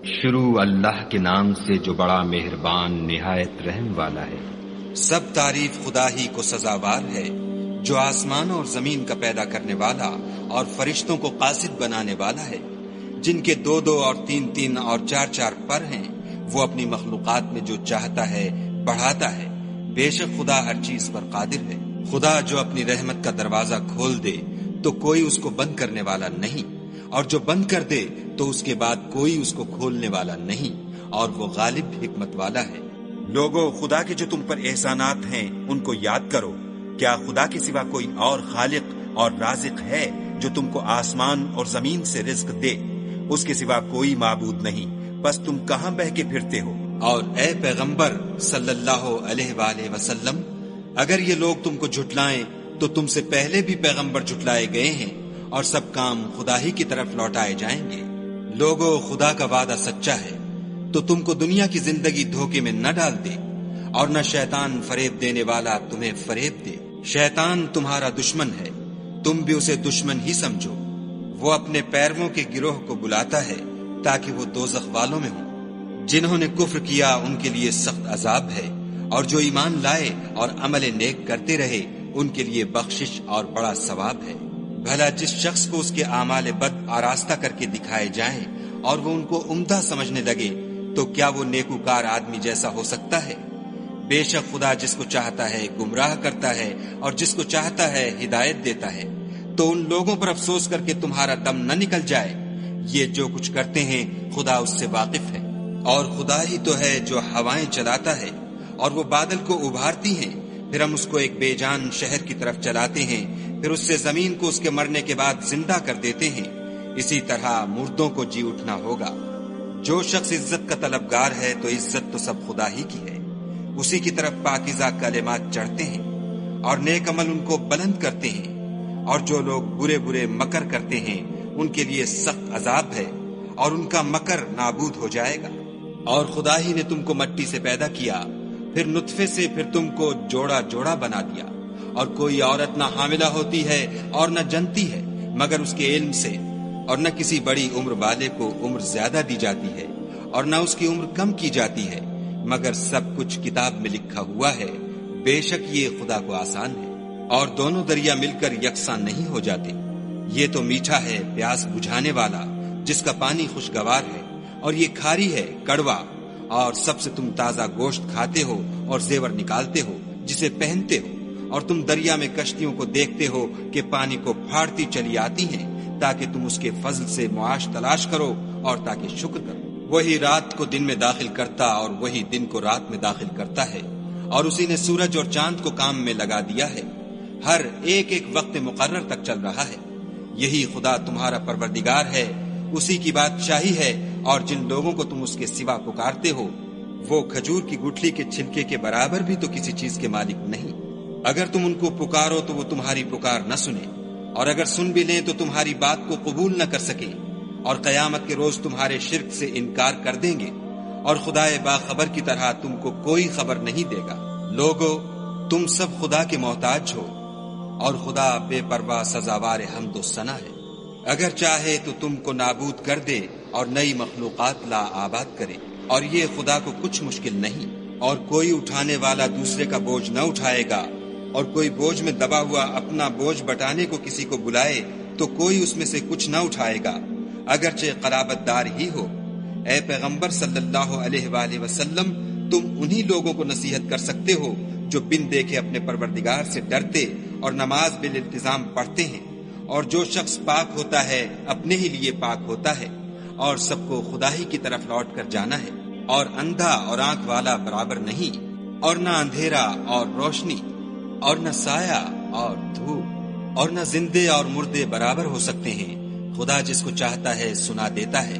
شروع اللہ کے نام سے جو بڑا مہربان نہایت رحم والا ہے۔ سب تعریف خدا ہی کو سزاوار ہے جو آسمان اور زمین کا پیدا کرنے والا اور فرشتوں کو قاصد بنانے والا ہے، جن کے 2 اور 3 اور 4 پر ہیں۔ وہ اپنی مخلوقات میں جو چاہتا ہے بڑھاتا ہے، بے شک خدا ہر چیز پر قادر ہے۔ خدا جو اپنی رحمت کا دروازہ کھول دے تو کوئی اس کو بند کرنے والا نہیں، اور جو بند کر دے تو اس کے بعد کوئی اس کو کھولنے والا نہیں، اور وہ غالب حکمت والا ہے۔ لوگو، خدا کے جو تم پر احسانات ہیں ان کو یاد کرو۔ کیا خدا کے سوا کوئی اور خالق اور رازق ہے جو تم کو آسمان اور زمین سے رزق دے؟ اس کے سوا کوئی معبود نہیں، بس تم کہاں بہ کے پھرتے ہو؟ اور اے پیغمبر صلی اللہ علیہ وآلہ وسلم، اگر یہ لوگ تم کو جھٹلائیں تو تم سے پہلے بھی پیغمبر جھٹلائے گئے ہیں، اور سب کام خدا ہی کی طرف لوٹائے جائیں گے۔ لوگو، خدا کا وعدہ سچا ہے، تو تم کو دنیا کی زندگی دھوکے میں نہ ڈال دے، اور نہ شیطان فریب دینے والا تمہیں فریب دے۔ شیطان تمہارا دشمن ہے، تم بھی اسے دشمن ہی سمجھو۔ وہ اپنے پیرووں کے گروہ کو بلاتا ہے تاکہ وہ دوزخ والوں میں ہوں۔ جنہوں نے کفر کیا ان کے لیے سخت عذاب ہے، اور جو ایمان لائے اور عمل نیک کرتے رہے ان کے لیے بخشش اور بڑا ثواب ہے۔ بھلا جس شخص کو اس کے اعمال بد آراستہ کر کے دکھائے جائیں اور وہ ان کو عمدہ سمجھنے لگے تو کیا وہ نیکوکار آدمی جیسا ہو سکتا ہے؟ بے شک خدا جس کو چاہتا ہے گمراہ کرتا ہے اور جس کو چاہتا ہے ہدایت دیتا ہے۔ تو ان لوگوں پر افسوس کر کے تمہارا دم نہ نکل جائے، یہ جو کچھ کرتے ہیں خدا اس سے واقف ہے۔ اور خدا ہی تو ہے جو ہوائیں چلاتا ہے اور وہ بادل کو ابھارتی ہیں، پھر ہم اس کو ایک بے جان شہر کی طرف چلاتے ہیں، پھر اس سے زمین کو اس کے مرنے کے بعد زندہ کر دیتے ہیں۔ اسی طرح مردوں کو جی اٹھنا ہوگا۔ جو شخص عزت کا طلبگار ہے تو عزت تو سب خدا ہی کی ہے، اسی کی طرف پاکیزہ کلمات چڑھتے ہیں اور نیک عمل ان کو بلند کرتے ہیں۔ اور جو لوگ برے برے مکر کرتے ہیں ان کے لیے سخت عذاب ہے، اور ان کا مکر نابود ہو جائے گا۔ اور خدا ہی نے تم کو مٹی سے پیدا کیا، پھر نطفے سے، پھر تم کو جوڑا جوڑا بنا دیا۔ اور کوئی عورت نہ حاملہ ہوتی ہے اور نہ جنتی ہے مگر اس کے علم سے، اور نہ کسی بڑی عمر والے کو عمر زیادہ دی جاتی ہے اور نہ اس کی عمر کم کی جاتی ہے، مگر سب کچھ کتاب میں لکھا ہوا ہے۔ بے شک یہ خدا کو آسان ہے۔ اور دونوں دریا مل کر یکساں نہیں ہو جاتے۔ یہ تو میٹھا ہے پیاس بجھانے والا جس کا پانی خوشگوار ہے، اور یہ کھاری ہے کڑوا۔ اور سب سے تم تازہ گوشت کھاتے ہو اور زیور نکالتے ہو جسے پہنتے ہو، اور تم دریا میں کشتیوں کو دیکھتے ہو کہ پانی کو پھاڑتی چلی آتی ہیں تاکہ تم اس کے فضل سے معاش تلاش کرو اور تاکہ شکر کرو۔ وہی رات کو دن میں داخل کرتا اور وہی دن کو رات میں داخل کرتا ہے، اور اسی نے سورج اور چاند کو کام میں لگا دیا ہے، ہر ایک ایک وقت مقرر تک چل رہا ہے۔ یہی خدا تمہارا پروردگار ہے، اسی کی بادشاہی ہے، اور جن لوگوں کو تم اس کے سوا پکارتے ہو وہ کھجور کی گٹھلی کے چھلکے کے برابر بھی تو کسی چیز کے مالک نہیں۔ اگر تم ان کو پکارو تو وہ تمہاری پکار نہ سنیں، اور اگر سن بھی لیں تو تمہاری بات کو قبول نہ کر سکیں، اور قیامت کے روز تمہارے شرک سے انکار کر دیں گے، اور خدائے باخبر کی طرح تم کو کوئی خبر نہیں دے گا۔ لوگو، تم سب خدا کے محتاج ہو، اور خدا بے پرواہ سزاوار حمد و ثنا ہے۔ اگر چاہے تو تم کو نابود کر دے اور نئی مخلوقات لا آباد کرے، اور یہ خدا کو کچھ مشکل نہیں۔ اور کوئی اٹھانے والا دوسرے کا بوجھ نہ اٹھائے گا، اور کوئی بوجھ میں دبا ہوا اپنا بوجھ بٹانے کو کسی کو بلائے تو کوئی اس میں سے کچھ نہ اٹھائے گا، اگرچہ قرابت دار ہی ہو۔ اے پیغمبر صلی اللہ علیہ وآلہ وسلم، تم انہی لوگوں کو نصیحت کر سکتے ہو جو بن دیکھے اپنے پروردگار سے ڈرتے اور نماز بالالتزام پڑھتے ہیں۔ اور جو شخص پاک ہوتا ہے اپنے ہی لیے پاک ہوتا ہے، اور سب کو خدا ہی کی طرف لوٹ کر جانا ہے۔ اور اندھا اور آنکھ والا برابر نہیں، اور نہ اندھیرا اور روشنی، اور نہ سایہ اور دھوپ، اور نہ زندے اور مردے برابر ہو سکتے ہیں۔ خدا جس کو چاہتا ہے سنا دیتا ہے،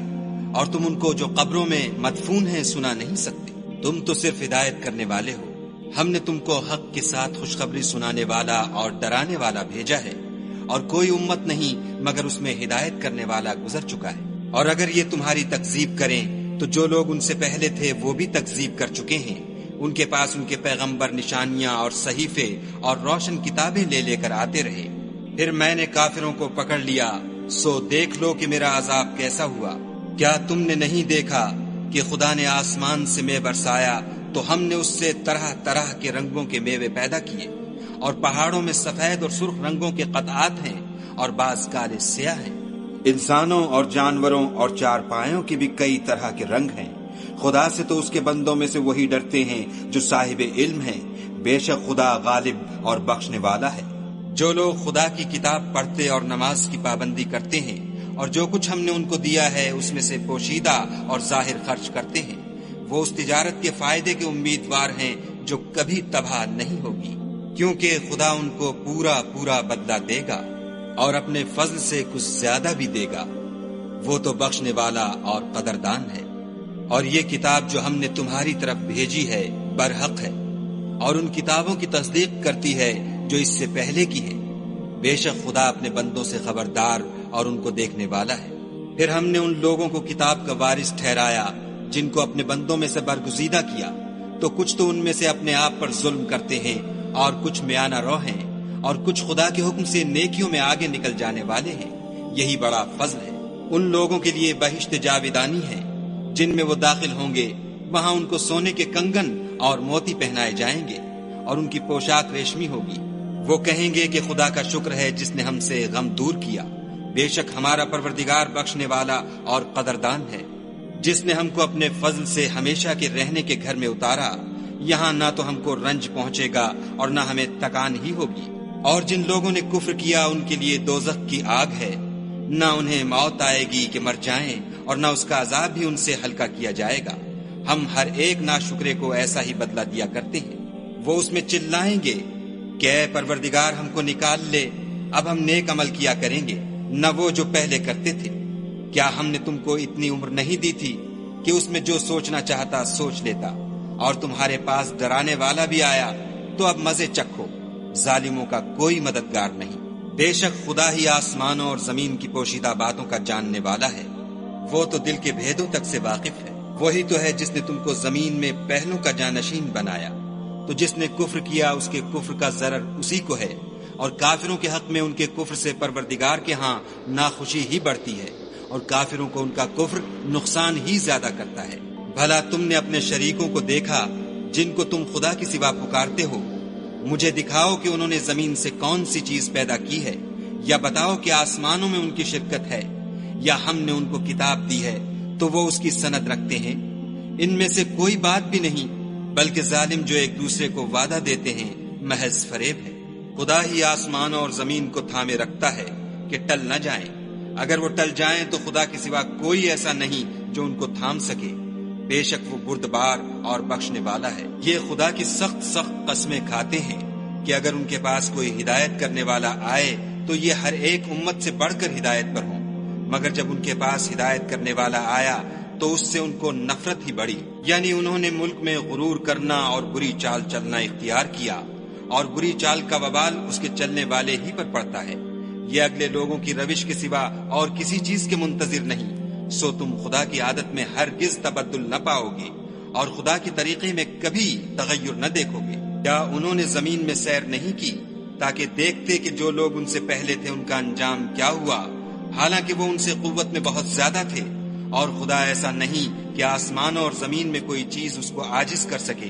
اور تم ان کو جو قبروں میں مدفون ہیں سنا نہیں سکتے۔ تم تو صرف ہدایت کرنے والے ہو۔ ہم نے تم کو حق کے ساتھ خوشخبری سنانے والا اور ڈرانے والا بھیجا ہے، اور کوئی امت نہیں مگر اس میں ہدایت کرنے والا گزر چکا ہے۔ اور اگر یہ تمہاری تکذیب کریں تو جو لوگ ان سے پہلے تھے وہ بھی تکذیب کر چکے ہیں۔ ان کے پاس ان کے پیغمبر نشانیاں اور صحیفے اور روشن کتابیں لے لے کر آتے رہے، پھر میں نے کافروں کو پکڑ لیا، سو دیکھ لو کہ میرا عذاب کیسا ہوا۔ کیا تم نے نہیں دیکھا کہ خدا نے آسمان سے مے برسایا تو ہم نے اس سے طرح طرح کے رنگوں کے میوے پیدا کیے، اور پہاڑوں میں سفید اور سرخ رنگوں کے قطعات ہیں اور بعض کالے سیاہ ہیں۔ انسانوں اور جانوروں اور چارپائیوں کے بھی کئی طرح کے رنگ ہیں۔ خدا سے تو اس کے بندوں میں سے وہی ڈرتے ہیں جو صاحب علم ہیں، بے شک خدا غالب اور بخشنے والا ہے۔ جو لوگ خدا کی کتاب پڑھتے اور نماز کی پابندی کرتے ہیں اور جو کچھ ہم نے ان کو دیا ہے اس میں سے پوشیدہ اور ظاہر خرچ کرتے ہیں، وہ اس تجارت کے فائدے کے امیدوار ہیں جو کبھی تباہ نہیں ہوگی، کیونکہ خدا ان کو پورا پورا بدلہ دے گا اور اپنے فضل سے کچھ زیادہ بھی دے گا۔ وہ تو بخشنے والا اور قدردان ہے۔ اور یہ کتاب جو ہم نے تمہاری طرف بھیجی ہے برحق ہے، اور ان کتابوں کی تصدیق کرتی ہے جو اس سے پہلے کی ہے۔ بے شک خدا اپنے بندوں سے خبردار اور ان کو دیکھنے والا ہے۔ پھر ہم نے ان لوگوں کو کتاب کا وارث ٹھہرایا جن کو اپنے بندوں میں سے برگزیدہ کیا، تو کچھ تو ان میں سے اپنے آپ پر ظلم کرتے ہیں اور کچھ میانہ رو ہیں، اور کچھ خدا کے حکم سے نیکیوں میں آگے نکل جانے والے ہیں۔ یہی بڑا فضل ہے۔ ان لوگوں کے لیے بہشت جاویدانی ہے جن میں وہ داخل ہوں گے، وہاں ان کو سونے کے کنگن اور موتی پہنائے جائیں گے اور ان کی پوشاک ریشمی ہوگی۔ وہ کہیں گے کہ خدا کا شکر ہے جس نے ہم سے غم دور کیا۔ بے شک ہمارا پروردگار بخشنے والا اور قدردان ہے، جس نے ہم کو اپنے فضل سے ہمیشہ کے رہنے کے گھر میں اتارا۔ یہاں نہ تو ہم کو رنج پہنچے گا اور نہ ہمیں تکان ہی ہوگی۔ اور جن لوگوں نے کفر کیا ان کے لیے دوزخ کی آگ ہے، نہ انہیں موت آئے گی کہ مر جائیں اور نہ اس کا عذاب بھی ان سے ہلکا کیا جائے گا۔ ہم ہر ایک ناشکرے کو ایسا ہی بدلہ دیا کرتے ہیں۔ وہ اس میں چلائیں گے کہ اے پروردگار ہم کو نکال لے، اب ہم نیک عمل کیا کریں گے، نہ وہ جو پہلے کرتے تھے۔ کیا ہم نے تم کو اتنی عمر نہیں دی تھی کہ اس میں جو سوچنا چاہتا سوچ لیتا، اور تمہارے پاس ڈرانے والا بھی آیا تو اب مزے چکھو، ظالموں کا کوئی مددگار نہیں۔ بے شک خدا ہی آسمانوں اور زمین کی پوشیدہ باتوں کا جاننے والا ہے، وہ تو دل کے بھیدوں تک سے واقف ہے۔ وہی تو ہے جس نے تم کو زمین میں پہلوں کا جانشین بنایا، تو جس نے کفر کیا اس کے کفر کا ضرر اسی کو ہے، اور کافروں کے حق میں ان کے کفر سے پروردگار کے ہاں ناخوشی ہی بڑھتی ہے، اور کافروں کو ان کا کفر نقصان ہی زیادہ کرتا ہے۔ بھلا تم نے اپنے شریکوں کو دیکھا جن کو تم خدا کی سوا پکارتے ہو؟ مجھے دکھاؤ کہ انہوں نے زمین سے کون سی چیز پیدا کی ہے، یا بتاؤ کہ آسمانوں میں ان کی شرکت ہے، یا ہم نے ان کو کتاب دی ہے تو وہ اس کی سند رکھتے ہیں۔ ان میں سے کوئی بات بھی نہیں، بلکہ ظالم جو ایک دوسرے کو وعدہ دیتے ہیں محض فریب ہے۔ خدا ہی آسمانوں اور زمین کو تھامے رکھتا ہے کہ ٹل نہ جائیں، اگر وہ ٹل جائیں تو خدا کے سوا کوئی ایسا نہیں جو ان کو تھام سکے۔ بے شک وہ بردبار اور بخشنے والا ہے۔ یہ خدا کی سخت سخت قسمیں کھاتے ہیں کہ اگر ان کے پاس کوئی ہدایت کرنے والا آئے تو یہ ہر ایک امت سے بڑھ کر ہدایت پر ہوں، مگر جب ان کے پاس ہدایت کرنے والا آیا تو اس سے ان کو نفرت ہی بڑھی، یعنی انہوں نے ملک میں غرور کرنا اور بری چال چلنا اختیار کیا، اور بری چال کا وبال اس کے چلنے والے ہی پر پڑتا ہے۔ یہ اگلے لوگوں کی روش کے سوا اور کسی چیز کے منتظر نہیں، سو تم خدا کی عادت میں ہرگز تبدل نہ پاؤ گے اور خدا کے طریقے میں کبھی تغیر نہ دیکھو گے۔ کیا انہوں نے زمین میں سیر نہیں کی تاکہ دیکھتے کہ جو لوگ ان سے پہلے تھے ان کا انجام کیا ہوا، حالانکہ وہ ان سے قوت میں بہت زیادہ تھے؟ اور خدا ایسا نہیں کہ آسمانوں اور زمین میں کوئی چیز اس کو عاجز کر سکے،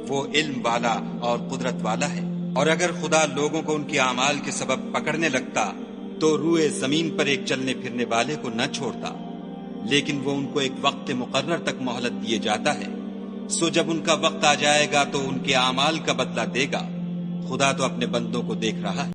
وہ علم والا اور قدرت والا ہے۔ اور اگر خدا لوگوں کو ان کے اعمال کے سبب پکڑنے لگتا تو روئے زمین پر ایک چلنے پھرنے والے کو نہ چھوڑتا، لیکن وہ ان کو ایک وقت مقرر تک مہلت دیے جاتا ہے، سو جب ان کا وقت آ جائے گا تو ان کے اعمال کا بدلہ دے گا۔ خدا تو اپنے بندوں کو دیکھ رہا ہے۔